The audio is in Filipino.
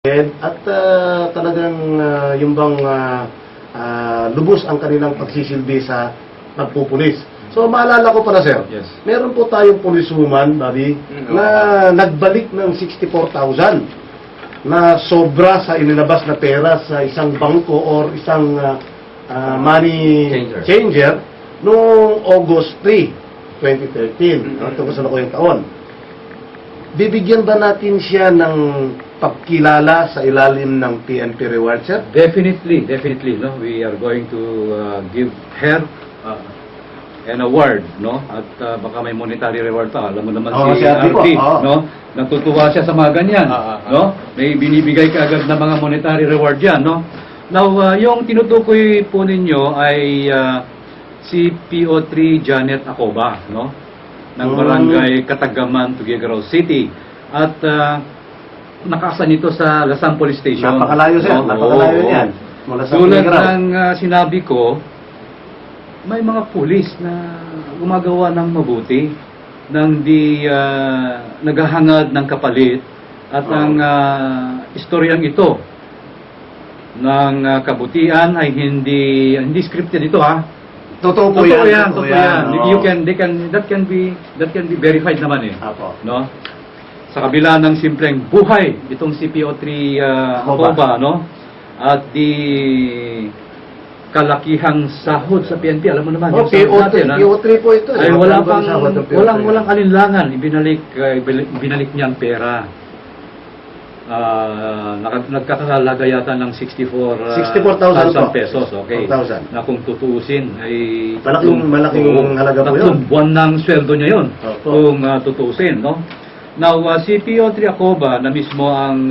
At talagang yung bang lubos ang kanilang pagsisilbi sa pagpupulis. So maalala ko pala sir, Yes. meron po tayong policewoman, Bobby, na nagbalik ng 64,000 na sobra sa inilabas na pera sa isang bangko or isang money changer noong August 3, 2013. Ito ko sa yung taon. Bibigyan ba natin siya ng pagkilala sa ilalim ng PNP reward, sir? Definitely. No, we are going to give her an award, no, at baka may monetary reward pa. Alam mo naman si RP, no, natutuwa siya sa mga ganyan, no, may binibigay ka agad na mga monetary reward yan, no. Now, yung tinutukoy po ninyo ay si PO3 Janet Acoba, no, ng Barangay Katagaman, Tuguegarao City, at nakasan ito sa Lasam Police Station. Napakalayo sir, napakalayo yan. Mula sa tulad ng sinabi ko, may mga pulis na gumagawa ng mabuti, nang di naghahangad ng kapalit, at ang istoryang ito ng kabutihan ay hindi scripted ito, ha. Totoo po yan. Totoo yan. That can be verified naman, eh. Apo. No? Sa kabila ng simpleng buhay itong si PO3 Acoba, no? At di kalakihang sahod sa PNP, alam mo naman, yung sahod natin, PO3 po ito. ay walang alinlangan, ibinalik niya ang pera. Nagkakalaga yata ng 64,000 pesos, okay. 4,000. Na kung tutuusin ay malaking halaga po yun. 3 buwan ng sweldo niya yun, Opo. kung tutuusin, no? Now, si PO3 Acoba na mismo ang